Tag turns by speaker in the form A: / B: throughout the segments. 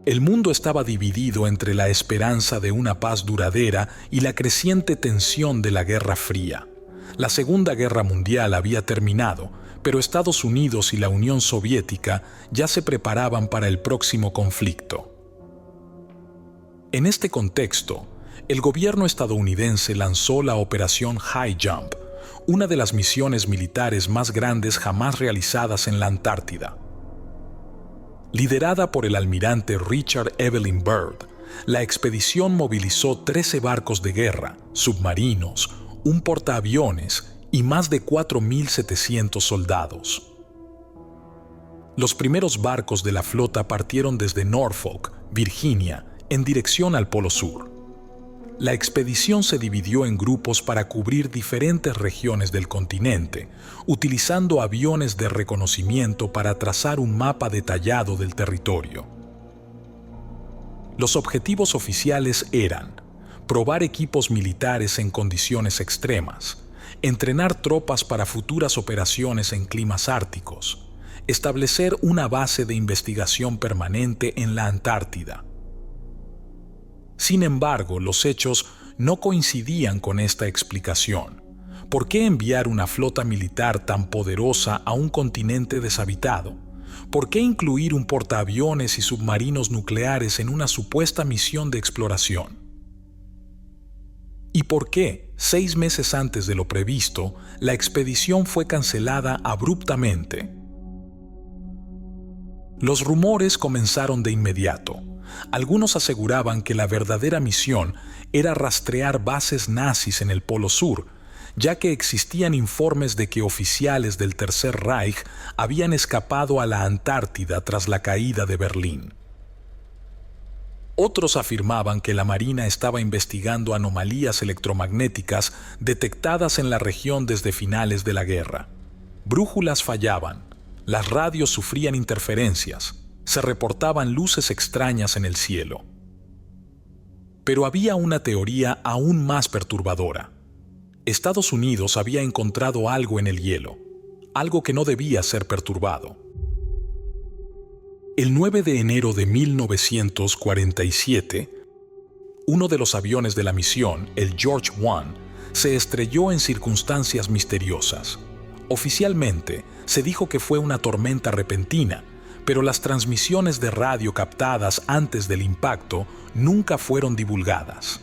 A: El mundo estaba dividido entre la esperanza de una paz duradera y la creciente tensión de la Guerra Fría. La Segunda Guerra Mundial había terminado, pero Estados Unidos y la Unión Soviética ya se preparaban para el próximo conflicto. En este contexto, el gobierno estadounidense lanzó la Operación High Jump, una de las misiones militares más grandes jamás realizadas en la Antártida. Liderada por el almirante Richard Evelyn Byrd, la expedición movilizó 13 barcos de guerra, submarinos, un portaaviones y más de 4.700 soldados. Los primeros barcos de la flota partieron desde Norfolk, Virginia, en dirección al Polo Sur. La expedición se dividió en grupos para cubrir diferentes regiones del continente, utilizando aviones de reconocimiento para trazar un mapa detallado del territorio. Los objetivos oficiales eran probar equipos militares en condiciones extremas, entrenar tropas para futuras operaciones en climas árticos, establecer una base de investigación permanente en la Antártida. Sin embargo, los hechos no coincidían con esta explicación. ¿Por qué enviar una flota militar tan poderosa a un continente deshabitado? ¿Por qué incluir un portaaviones y submarinos nucleares en una supuesta misión de exploración? ¿Y por qué, 6 meses antes de lo previsto, la expedición fue cancelada abruptamente? Los rumores comenzaron de inmediato. Algunos aseguraban que la verdadera misión era rastrear bases nazis en el Polo Sur, ya que existían informes de que oficiales del Tercer Reich habían escapado a la Antártida tras la caída de Berlín. Otros afirmaban que la Marina estaba investigando anomalías electromagnéticas detectadas en la región desde finales de la guerra. Brújulas fallaban, las radios sufrían interferencias, se reportaban luces extrañas en el cielo. Pero había una teoría aún más perturbadora. Estados Unidos había encontrado algo en el hielo, algo que no debía ser perturbado. El 9 de enero de 1947, uno de los aviones de la misión, el George I, se estrelló en circunstancias misteriosas. Oficialmente, se dijo que fue una tormenta repentina, pero las transmisiones de radio captadas antes del impacto nunca fueron divulgadas.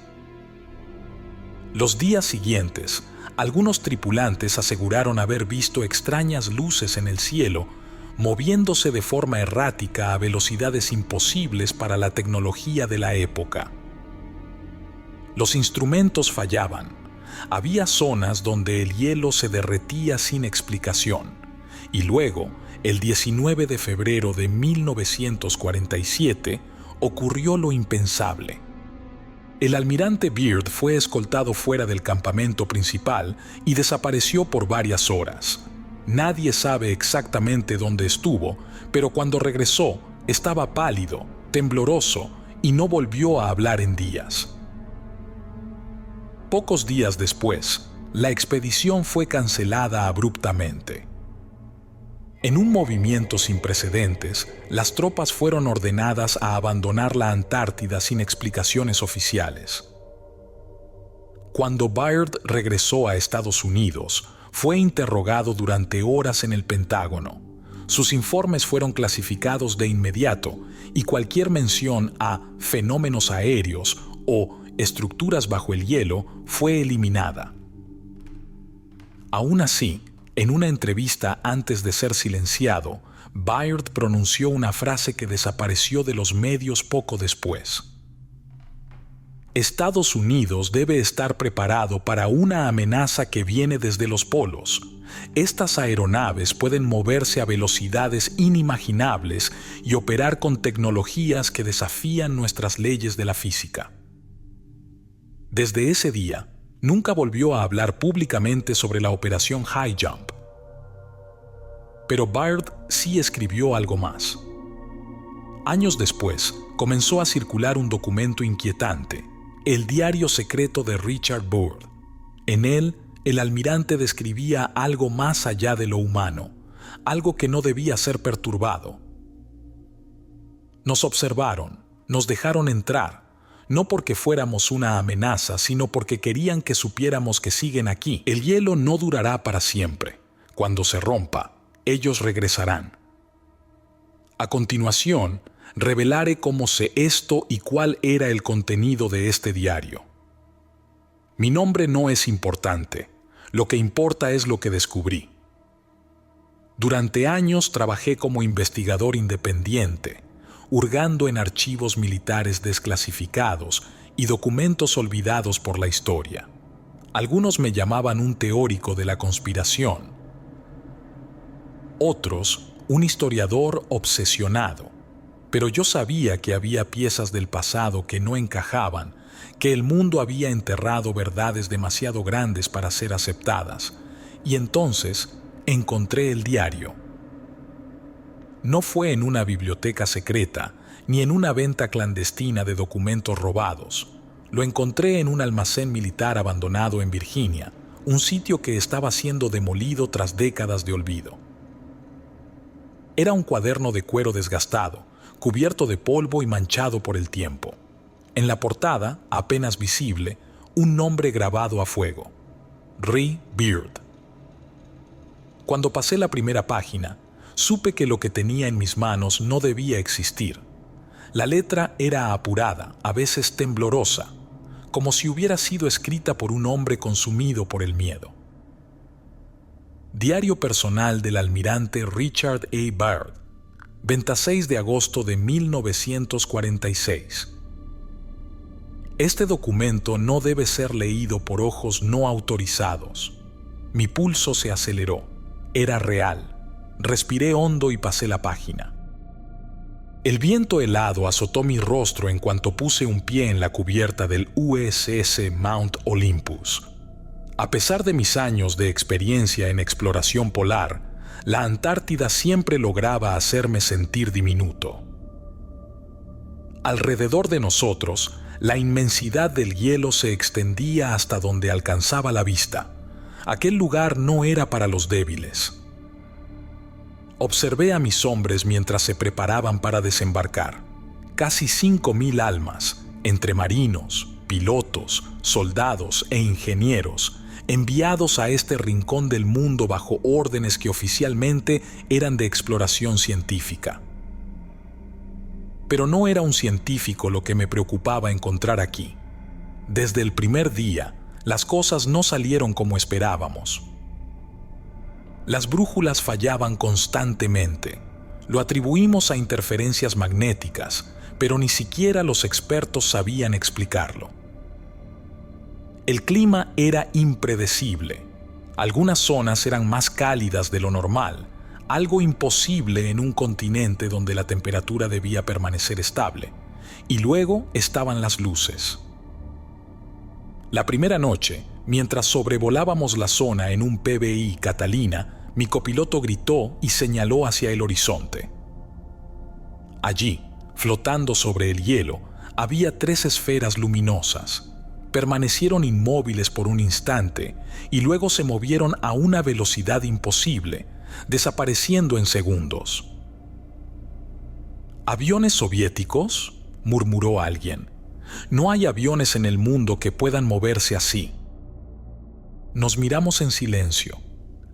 A: Los días siguientes, algunos tripulantes aseguraron haber visto extrañas luces en el cielo, moviéndose de forma errática a velocidades imposibles para la tecnología de la época. Los instrumentos fallaban. Había zonas donde el hielo se derretía sin explicación. Y luego, el 19 de febrero de 1947, ocurrió lo impensable. El almirante Byrd fue escoltado fuera del campamento principal y desapareció por varias horas. Nadie sabe exactamente dónde estuvo, pero cuando regresó, estaba pálido, tembloroso y no volvió a hablar en días. Pocos días después, la expedición fue cancelada abruptamente. En un movimiento sin precedentes, las tropas fueron ordenadas a abandonar la Antártida sin explicaciones oficiales. Cuando Byrd regresó a Estados Unidos, fue interrogado durante horas en el Pentágono. Sus informes fueron clasificados de inmediato y cualquier mención a fenómenos aéreos o estructuras bajo el hielo fue eliminada. Aún así, en una entrevista antes de ser silenciado, Byrd pronunció una frase que desapareció de los medios poco después. Estados Unidos debe estar preparado para una amenaza que viene desde los polos. Estas aeronaves pueden moverse a velocidades inimaginables y operar con tecnologías que desafían nuestras leyes de la física. Desde ese día, nunca volvió a hablar públicamente sobre la operación High Jump. Pero Byrd sí escribió algo más. Años después, comenzó a circular un documento inquietante, el diario secreto de Richard Byrd. En él, el almirante describía algo más allá de lo humano, algo que no debía ser perturbado. Nos observaron, Nos dejaron entrar, no porque fuéramos una amenaza, sino porque querían que supiéramos que siguen aquí. El hielo no durará para siempre. Cuando se rompa, ellos regresarán. A continuación, revelaré cómo sé esto y cuál era el contenido de este diario. Mi nombre no es importante. Lo que importa es lo que descubrí. Durante años trabajé como investigador independiente, hurgando en archivos militares desclasificados y documentos olvidados por la historia. Algunos me llamaban un teórico de la conspiración. Otros, un historiador obsesionado. Pero yo sabía que había piezas del pasado que no encajaban, que el mundo había enterrado verdades demasiado grandes para ser aceptadas, y entonces encontré el diario. No fue en una biblioteca secreta, ni en una venta clandestina de documentos robados. Lo encontré en un almacén militar abandonado en Virginia, un sitio que estaba siendo demolido tras décadas de olvido. Era un cuaderno de cuero desgastado, cubierto de polvo y manchado por el tiempo. En la portada, apenas visible, un nombre grabado a fuego: Ree Beard. Cuando pasé la primera página, supe que lo que tenía en mis manos no debía existir. La letra era apurada, a veces temblorosa, como si hubiera sido escrita por un hombre consumido por el miedo. Diario personal del almirante Richard A. Byrd, 26 de agosto de 1946. Este documento no debe ser leído por ojos no autorizados. Mi pulso se aceleró. Era real. Respiré hondo y pasé la página. El viento helado azotó mi rostro en cuanto puse un pie en la cubierta del USS Mount Olympus. A pesar de mis años de experiencia en exploración polar, la Antártida siempre lograba hacerme sentir diminuto. Alrededor de nosotros, la inmensidad del hielo se extendía hasta donde alcanzaba la vista. Aquel lugar no era para los débiles. Observé a mis hombres mientras se preparaban para desembarcar. Casi 5,000 almas, entre marinos, pilotos, soldados e ingenieros, enviados a este rincón del mundo bajo órdenes que oficialmente eran de exploración científica. Pero no era un científico lo que me preocupaba encontrar aquí. Desde el primer día, las cosas no salieron como esperábamos. Las brújulas fallaban constantemente. Lo atribuimos a interferencias magnéticas, pero ni siquiera los expertos sabían explicarlo. El clima era impredecible. Algunas zonas eran más cálidas de lo normal, algo imposible en un continente donde la temperatura debía permanecer estable. Y luego estaban las luces. La primera noche, mientras sobrevolábamos la zona en un PBI Catalina, mi copiloto gritó y señaló hacia el horizonte. Allí, flotando sobre el hielo, había 3 esferas luminosas. Permanecieron inmóviles por un instante y luego se movieron a una velocidad imposible, desapareciendo en segundos. ¿Aviones soviéticos?, murmuró alguien. No hay aviones en el mundo que puedan moverse así. Nos miramos en silencio.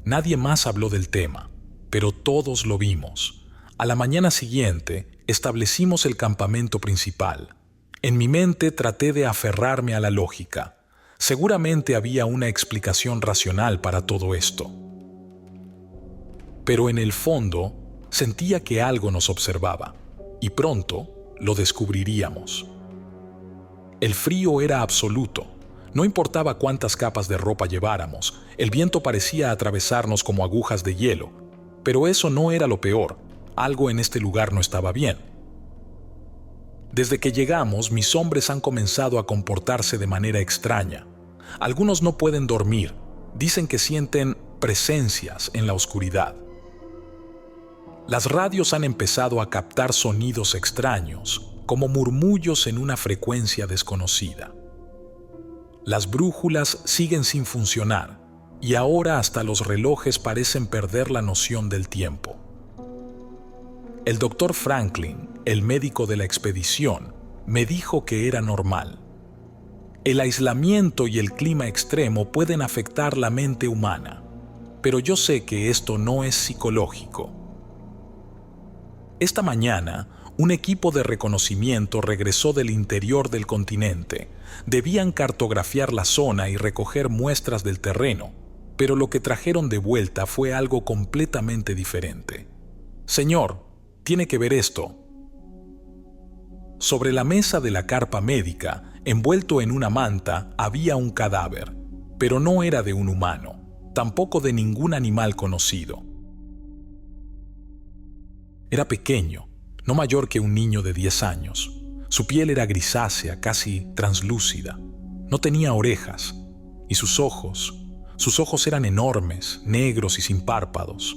A: Nadie más habló del tema, pero todos lo vimos. A la mañana siguiente, establecimos el campamento principal. En mi mente traté de aferrarme a la lógica. Seguramente había una explicación racional para todo esto. Pero en el fondo, sentía que algo nos observaba, y pronto lo descubriríamos. El frío era absoluto. No importaba cuántas capas de ropa lleváramos, el viento parecía atravesarnos como agujas de hielo, pero eso no era lo peor. Algo en este lugar no estaba bien. Desde que llegamos, mis hombres han comenzado a comportarse de manera extraña. Algunos no pueden dormir, dicen que sienten presencias en la oscuridad. Las radios han empezado a captar sonidos extraños, como murmullos en una frecuencia desconocida. Las brújulas siguen sin funcionar y ahora hasta los relojes parecen perder la noción del tiempo. El Dr. Franklin, el médico de la expedición, Me dijo que era normal. El aislamiento y el clima extremo pueden afectar la mente humana, pero yo sé que esto no es psicológico. Esta mañana, un equipo de reconocimiento regresó del interior del continente. Debían cartografiar la zona y recoger muestras del terreno, pero lo que trajeron de vuelta fue algo completamente diferente. Señor, tiene que ver esto. Sobre la mesa de la carpa médica, envuelto en una manta, había un cadáver, pero no era de un humano, tampoco de ningún animal conocido. Era pequeño, no mayor que un niño de 10 años. Su piel era grisácea, casi translúcida. No tenía orejas, y sus ojos eran enormes, negros y sin párpados.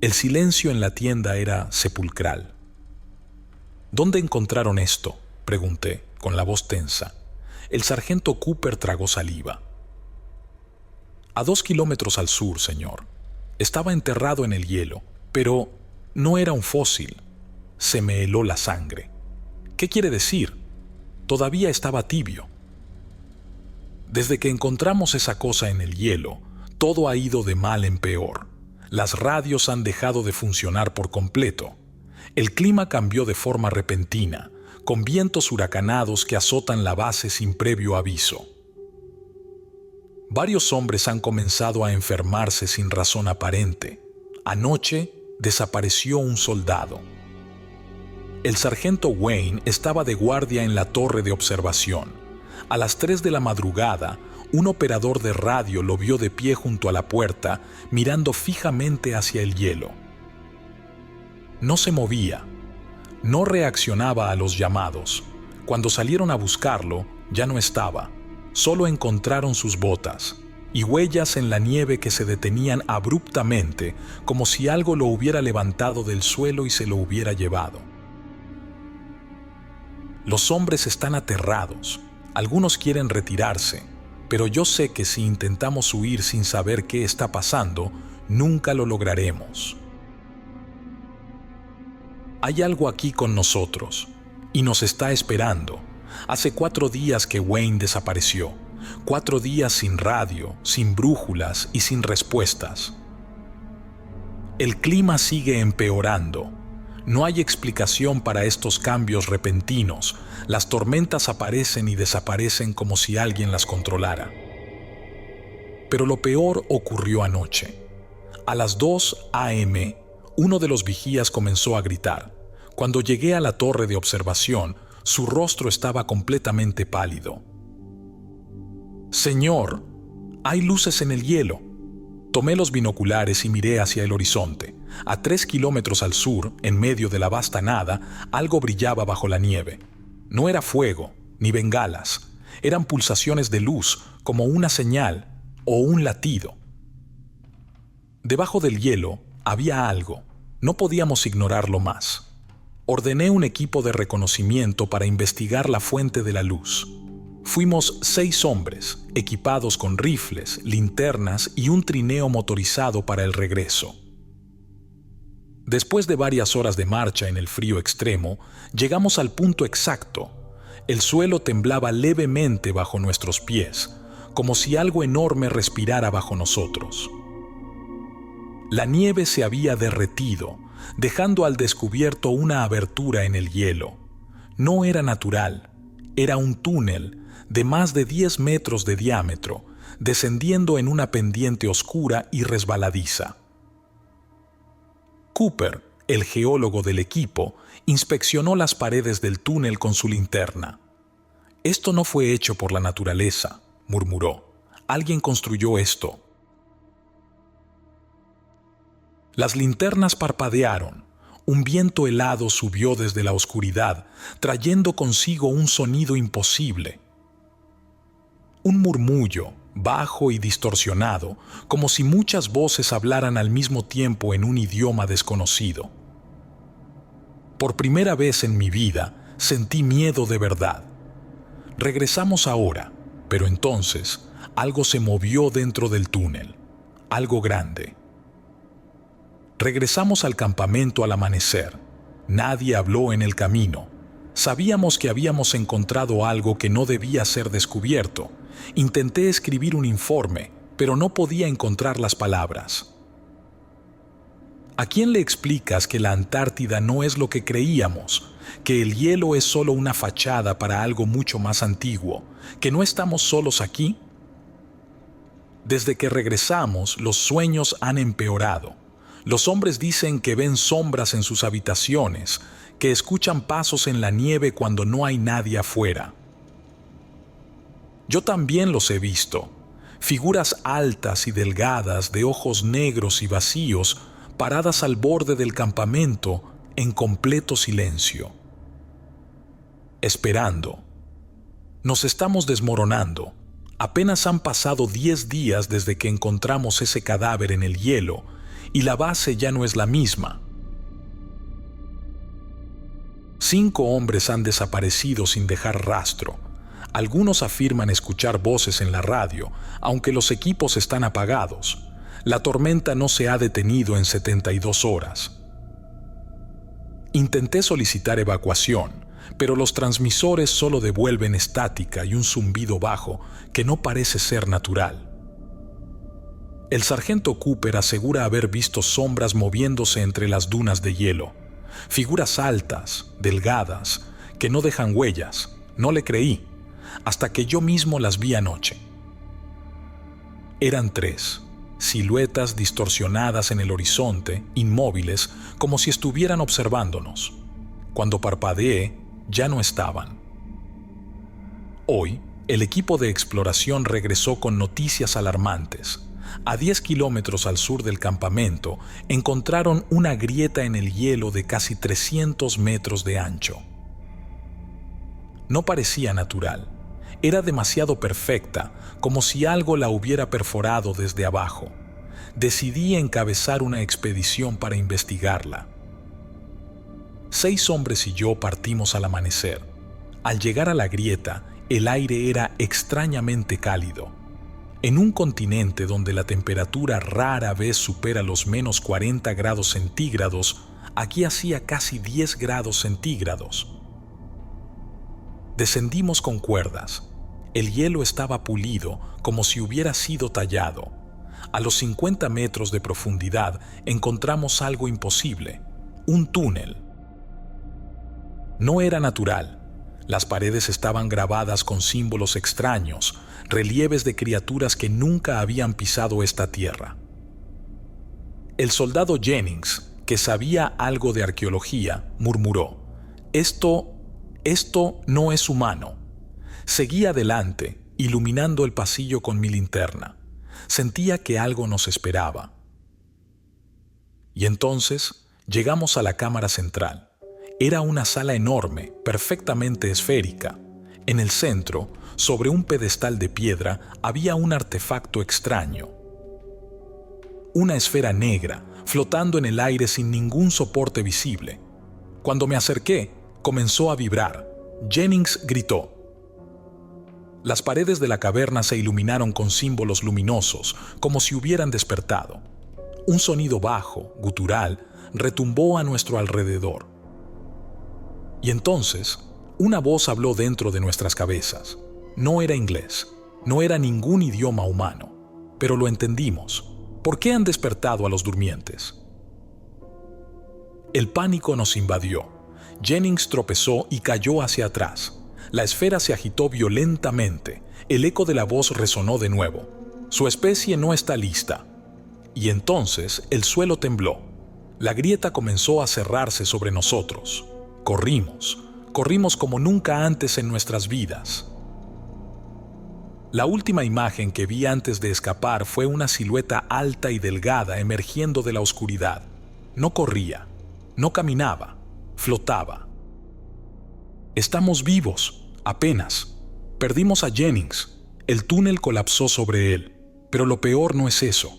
A: El silencio en la tienda era sepulcral. ¿Dónde encontraron esto?, pregunté, con la voz tensa. El sargento Cooper tragó saliva. A 2 kilómetros al sur, señor. Estaba enterrado en el hielo, pero no era un fósil. Se me heló la sangre. ¿Qué quiere decir? Todavía estaba tibio. Desde que encontramos esa cosa en el hielo, todo ha ido de mal en peor. Las radios han dejado de funcionar por completo. El clima cambió de forma repentina, con vientos huracanados que azotan la base sin previo aviso. Varios hombres han comenzado a enfermarse sin razón aparente. Anoche desapareció un soldado. El sargento Wayne estaba de guardia en la torre de observación. A las 3 de la madrugada, un operador de radio lo vio de pie junto a la puerta, mirando fijamente hacia el hielo. No se movía, no reaccionaba a los llamados. Cuando salieron a buscarlo, ya no estaba. Solo encontraron sus botas y huellas en la nieve que se detenían abruptamente, como si algo lo hubiera levantado del suelo y se lo hubiera llevado. Los hombres están aterrados. Algunos quieren retirarse, pero yo sé que si intentamos huir sin saber qué está pasando, nunca lo lograremos. Hay algo aquí con nosotros, y nos está esperando. Hace 4 días que Wayne desapareció. 4 días sin radio, sin brújulas y sin respuestas. El clima sigue empeorando. No hay explicación para estos cambios repentinos. Las tormentas aparecen y desaparecen como si alguien las controlara. Pero lo peor ocurrió anoche. A las 2 a.m., uno de los vigías comenzó a gritar. Cuando llegué a la torre de observación, su rostro estaba completamente pálido. «Señor, hay luces en el hielo». Tomé los binoculares y miré hacia el horizonte. A 3 kilómetros al sur, en medio de la vasta nada, algo brillaba bajo la nieve. No era fuego, ni bengalas. Eran pulsaciones de luz, como una señal o un latido. Debajo del hielo había algo. No podíamos ignorarlo más. Ordené un equipo de reconocimiento para investigar la fuente de la luz. Fuimos 6 hombres, equipados con rifles, linternas y un trineo motorizado para el regreso. Después de varias horas de marcha en el frío extremo, llegamos al punto exacto. El suelo temblaba levemente bajo nuestros pies, como si algo enorme respirara bajo nosotros. La nieve se había derretido, dejando al descubierto una abertura en el hielo. No era natural, era un túnel de más de 10 metros de diámetro, descendiendo en una pendiente oscura y resbaladiza. Cooper, el geólogo del equipo, inspeccionó las paredes del túnel con su linterna. «Esto no fue hecho por la naturaleza», murmuró. «Alguien construyó esto». Las linternas parpadearon. Un viento helado subió desde la oscuridad, trayendo consigo un sonido imposible. Un murmullo, bajo y distorsionado, como si muchas voces hablaran al mismo tiempo en un idioma desconocido. Por primera vez en mi vida, sentí miedo de verdad. Regresamos ahora, pero entonces algo se movió dentro del túnel, algo grande. Regresamos al campamento al amanecer. Nadie habló en el camino. Sabíamos que habíamos encontrado algo que no debía ser descubierto. Intenté escribir un informe, pero no podía encontrar las palabras. ¿A quién le explicas que la Antártida no es lo que creíamos, que el hielo es solo una fachada para algo mucho más antiguo, que no estamos solos aquí? Desde que regresamos, los sueños han empeorado. Los hombres dicen que ven sombras en sus habitaciones, que escuchan pasos en la nieve cuando no hay nadie afuera. Yo también los he visto. Figuras altas y delgadas, de ojos negros y vacíos, paradas al borde del campamento en completo silencio. Esperando. Nos estamos desmoronando. Apenas han pasado 10 días desde que encontramos ese cadáver en el hielo y la base ya no es la misma. 5 hombres han desaparecido sin dejar rastro. Algunos afirman escuchar voces en la radio, aunque los equipos están apagados. La tormenta no se ha detenido en 72 horas. Intenté solicitar evacuación, pero los transmisores solo devuelven estática y un zumbido bajo que no parece ser natural. El sargento Cooper asegura haber visto sombras moviéndose entre las dunas de hielo. Figuras altas, delgadas, que no dejan huellas. No le creí, hasta que yo mismo las vi anoche. Eran 3, siluetas distorsionadas en el horizonte, inmóviles, como si estuvieran observándonos. Cuando parpadeé, ya no estaban. Hoy, el equipo de exploración regresó con noticias alarmantes. A 10 kilómetros al sur del campamento, encontraron una grieta en el hielo de casi 300 metros de ancho. No parecía natural. Era demasiado perfecta, como si algo la hubiera perforado desde abajo. Decidí encabezar una expedición para investigarla. 6 hombres y yo partimos al amanecer. Al llegar a la grieta, el aire era extrañamente cálido. En un continente donde la temperatura rara vez supera los menos 40 grados centígrados, aquí hacía casi 10 grados centígrados. Descendimos con cuerdas. El hielo estaba pulido como si hubiera sido tallado. A los 50 metros de profundidad encontramos algo imposible, un túnel. No era natural. Las paredes estaban grabadas con símbolos extraños, relieves de criaturas que nunca habían pisado esta tierra. El soldado Jennings, que sabía algo de arqueología, murmuró: Esto no es humano. Seguí adelante, iluminando el pasillo con mi linterna. Sentía que algo nos esperaba. Y entonces llegamos a la cámara central. Era una sala enorme, perfectamente esférica. En el centro, sobre un pedestal de piedra, había un artefacto extraño. Una esfera negra, flotando en el aire sin ningún soporte visible. Cuando me acerqué, comenzó a vibrar. Jennings gritó. Las paredes de la caverna se iluminaron con símbolos luminosos, como si hubieran despertado. Un sonido bajo, gutural, retumbó a nuestro alrededor. Y entonces, una voz habló dentro de nuestras cabezas. No era inglés, no era ningún idioma humano, pero lo entendimos. ¿Por qué han despertado a los durmientes? El pánico nos invadió. Jennings tropezó y cayó hacia atrás. La esfera se agitó violentamente. El eco de la voz resonó de nuevo. Su especie no está lista. Y entonces el suelo tembló. La grieta comenzó a cerrarse sobre nosotros. Corrimos como nunca antes en nuestras vidas. La última imagen que vi antes de escapar fue una silueta alta y delgada emergiendo de la oscuridad. No corría, no caminaba, flotaba. Estamos vivos, apenas. Perdimos a Jennings. El túnel colapsó sobre él. Pero lo peor no es eso.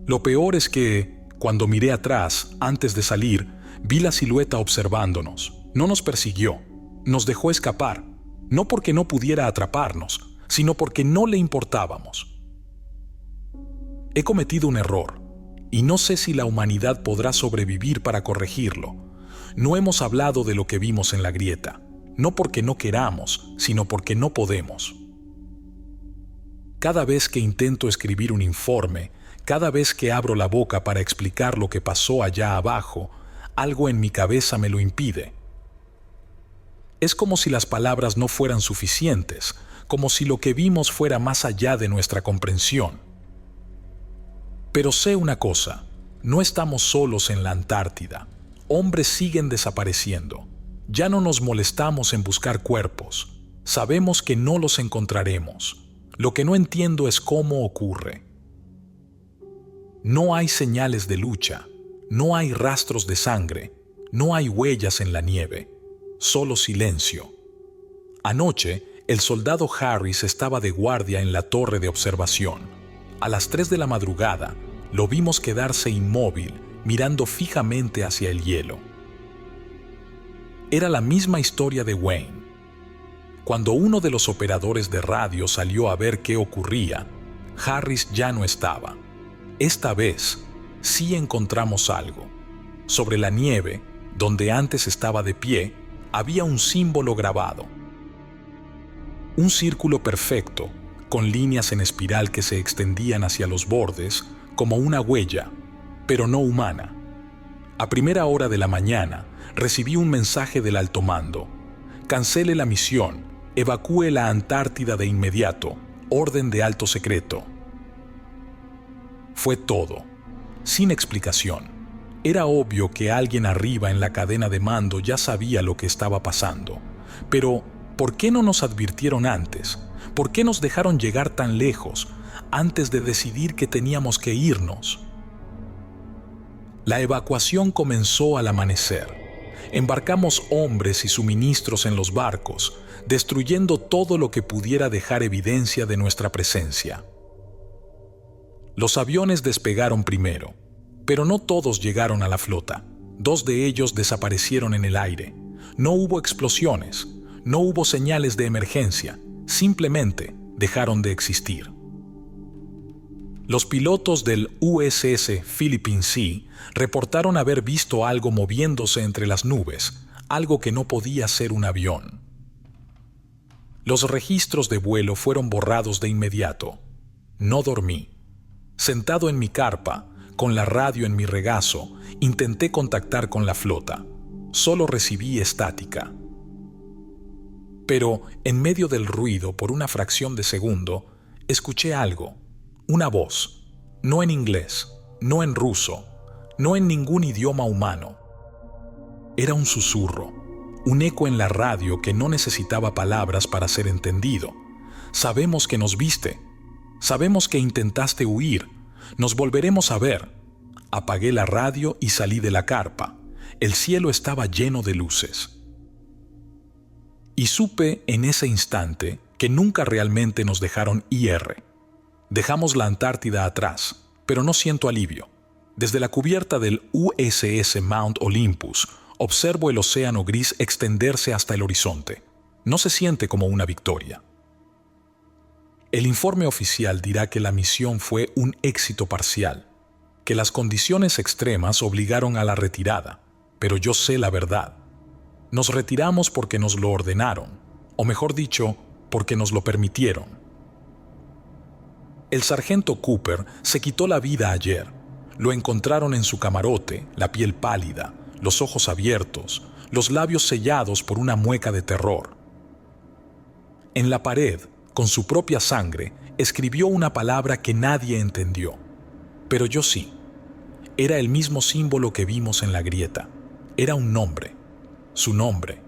A: Lo peor es que, cuando miré atrás, antes de salir, vi la silueta observándonos. No nos persiguió, nos dejó escapar, no porque no pudiera atraparnos, sino porque no le importábamos. He cometido un error, y no sé si la humanidad podrá sobrevivir para corregirlo. No hemos hablado de lo que vimos en la grieta, no porque no queramos, sino porque no podemos. Cada vez que intento escribir un informe, cada vez que abro la boca para explicar lo que pasó allá abajo, algo en mi cabeza me lo impide. Es como si las palabras no fueran suficientes, como si lo que vimos fuera más allá de nuestra comprensión. Pero sé una cosa, no estamos solos en la Antártida. Hombres siguen desapareciendo. Ya no nos molestamos en buscar cuerpos. Sabemos que no los encontraremos. Lo que no entiendo es cómo ocurre. No hay señales de lucha, no hay rastros de sangre, no hay huellas en la nieve, solo silencio. Anoche, el soldado Harris estaba de guardia en la torre de observación. A las 3 de la madrugada, lo vimos quedarse inmóvil, mirando fijamente hacia el hielo. Era la misma historia de Wayne. Cuando uno de los operadores de radio salió a ver qué ocurría, Harris ya no estaba. Esta vez, sí encontramos algo. Sobre la nieve, donde antes estaba de pie, había un símbolo grabado. Un círculo perfecto, con líneas en espiral que se extendían hacia los bordes, como una huella, pero no humana. A primera hora de la mañana, recibí un mensaje del alto mando. Cancele la misión, evacúe la Antártida de inmediato, orden de alto secreto. Fue todo, sin explicación. Era obvio que alguien arriba en la cadena de mando ya sabía lo que estaba pasando. Pero, ¿por qué no nos advirtieron antes? ¿Por qué nos dejaron llegar tan lejos, antes de decidir que teníamos que irnos? La evacuación comenzó al amanecer. Embarcamos hombres y suministros en los barcos, destruyendo todo lo que pudiera dejar evidencia de nuestra presencia. Los aviones despegaron primero, pero no todos llegaron a la flota. 2 de ellos desaparecieron en el aire. No hubo explosiones, no hubo señales de emergencia, simplemente dejaron de existir. Los pilotos del USS Philippine Sea reportaron haber visto algo moviéndose entre las nubes, algo que no podía ser un avión. Los registros de vuelo fueron borrados de inmediato. No dormí. Sentado en mi carpa, con la radio en mi regazo, intenté contactar con la flota. Solo recibí estática. Pero, en medio del ruido, por una fracción de segundo, escuché algo. Una voz, no en inglés, no en ruso, no en ningún idioma humano. Era un susurro, un eco en la radio que no necesitaba palabras para ser entendido. Sabemos que nos viste, sabemos que intentaste huir, nos volveremos a ver. Apagué la radio y salí de la carpa. El cielo estaba lleno de luces. Y supe en ese instante que nunca realmente nos dejaron ir. Dejamos la Antártida atrás, pero no siento alivio. Desde la cubierta del USS Mount Olympus, observo el océano gris extenderse hasta el horizonte. No se siente como una victoria. El informe oficial dirá que la misión fue un éxito parcial, que las condiciones extremas obligaron a la retirada, pero yo sé la verdad. Nos retiramos porque nos lo ordenaron, o mejor dicho, porque nos lo permitieron. El sargento Cooper se quitó la vida ayer. Lo encontraron en su camarote, la piel pálida, los ojos abiertos, los labios sellados por una mueca de terror. En la pared, con su propia sangre, escribió una palabra que nadie entendió. Pero yo sí. Era el mismo símbolo que vimos en la grieta. Era un nombre. Su nombre.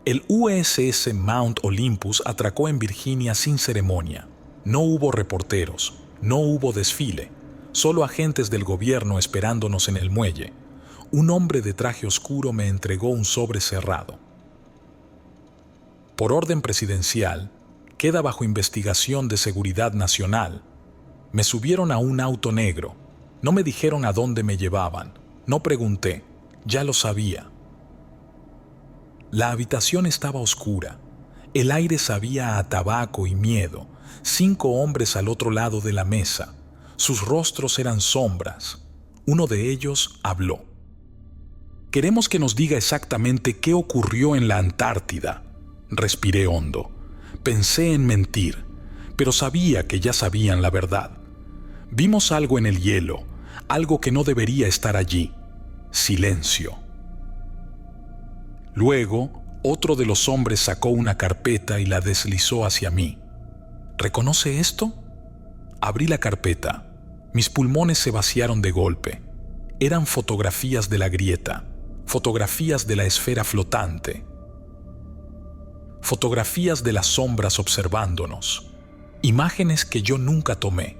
A: El USS Mount Olympus atracó en Virginia sin ceremonia. No hubo reporteros, no hubo desfile, solo agentes del gobierno esperándonos en el muelle. Un hombre de traje oscuro me entregó un sobre cerrado. Por orden presidencial, queda bajo investigación de seguridad nacional. Me subieron a un auto negro. No me dijeron a dónde me llevaban. No pregunté, ya lo sabía. La habitación estaba oscura. El aire sabía a tabaco y miedo. 5 hombres al otro lado de la mesa. Sus rostros eran sombras. Uno de ellos habló. Queremos que nos diga exactamente qué ocurrió en la Antártida. Respiré hondo. Pensé en mentir, pero sabía que ya sabían la verdad. Vimos algo en el hielo, algo que no debería estar allí. Silencio. Luego, otro de los hombres sacó una carpeta y la deslizó hacia mí. ¿Reconoce esto? Abrí la carpeta. Mis pulmones se vaciaron de golpe. Eran fotografías de la grieta, fotografías de la esfera flotante, fotografías de las sombras observándonos, imágenes que yo nunca tomé.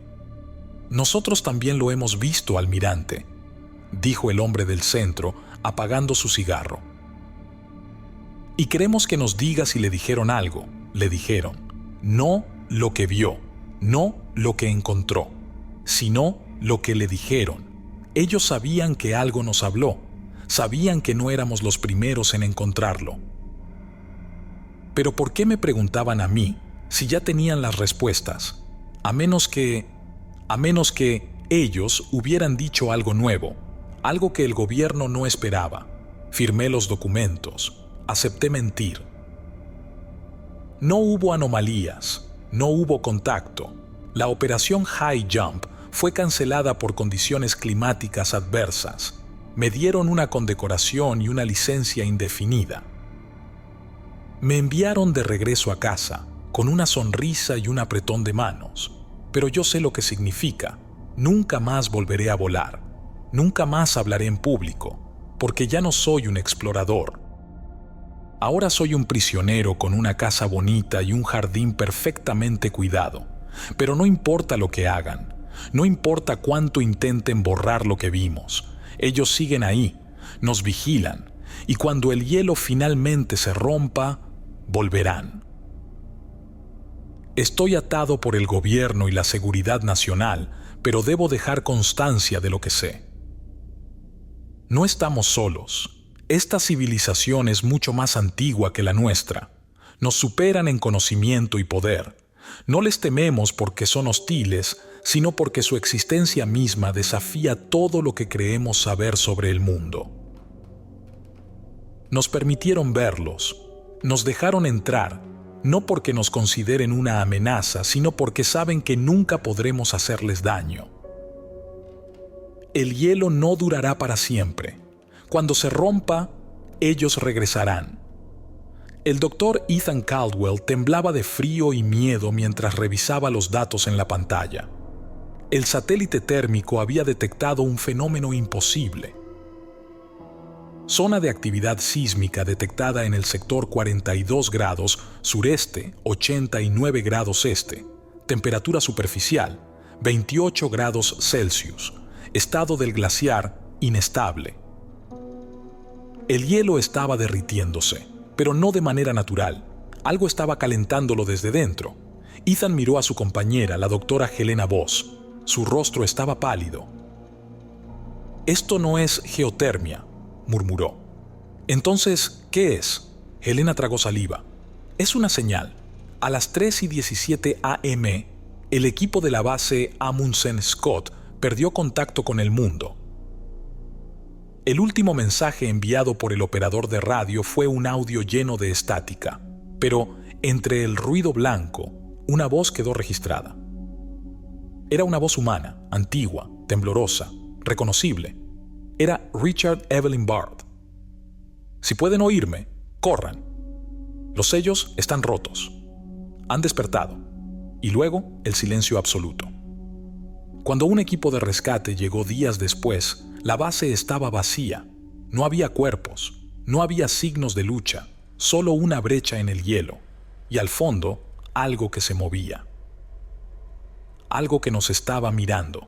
A: Nosotros también lo hemos visto, almirante, dijo el hombre del centro, apagando su cigarro. Y queremos que nos diga si le dijeron algo. Le dijeron, no lo que vio, no lo que encontró, sino lo que le dijeron. Ellos sabían que algo nos habló, sabían que no éramos los primeros en encontrarlo. Pero ¿por qué me preguntaban a mí si ya tenían las respuestas? A menos que ellos hubieran dicho algo nuevo, algo que el gobierno no esperaba. Firmé los documentos, acepté mentir. No hubo anomalías, no hubo contacto. La operación High Jump fue cancelada por condiciones climáticas adversas. Me dieron una condecoración y una licencia indefinida. Me enviaron de regreso a casa, con una sonrisa y un apretón de manos. Pero yo sé lo que significa. Nunca más volveré a volar. Nunca más hablaré en público, porque ya no soy un explorador. Ahora soy un prisionero con una casa bonita y un jardín perfectamente cuidado. Pero no importa lo que hagan, no importa cuánto intenten borrar lo que vimos. Ellos siguen ahí, nos vigilan, y cuando el hielo finalmente se rompa, volverán. Estoy atado por el gobierno y la seguridad nacional, pero debo dejar constancia de lo que sé. No estamos solos. Esta civilización es mucho más antigua que la nuestra. Nos superan en conocimiento y poder. No les tememos porque son hostiles, sino porque su existencia misma desafía todo lo que creemos saber sobre el mundo. Nos permitieron verlos, nos dejaron entrar, no porque nos consideren una amenaza, sino porque saben que nunca podremos hacerles daño. El hielo no durará para siempre. Cuando se rompa, ellos regresarán. El doctor Ethan Caldwell temblaba de frío y miedo mientras revisaba los datos en la pantalla. El satélite térmico había detectado un fenómeno imposible. Zona de actividad sísmica detectada en el sector 42 grados sureste, 89 grados este. Temperatura superficial, 28 grados Celsius. Estado del glaciar, inestable. El hielo estaba derritiéndose, pero no de manera natural. Algo estaba calentándolo desde dentro. Ethan miró a su compañera, la doctora Helena Voss. Su rostro estaba pálido. «Esto no es geotermia», murmuró. «Entonces, ¿qué es?» Helena tragó saliva. «Es una señal. A las 3:17 a.m., el equipo de la base Amundsen Scott perdió contacto con el mundo. El último mensaje enviado por el operador de radio fue un audio lleno de estática, pero entre el ruido blanco, una voz quedó registrada. Era una voz humana, antigua, temblorosa, reconocible. Era Richard Evelyn Bard. «Si pueden oírme, corran. Los sellos están rotos. Han despertado». Y luego el silencio absoluto. Cuando un equipo de rescate llegó días después, la base estaba vacía. No había cuerpos, no había signos de lucha, solo una brecha en el hielo. Y al fondo, algo que se movía. Algo que nos estaba mirando.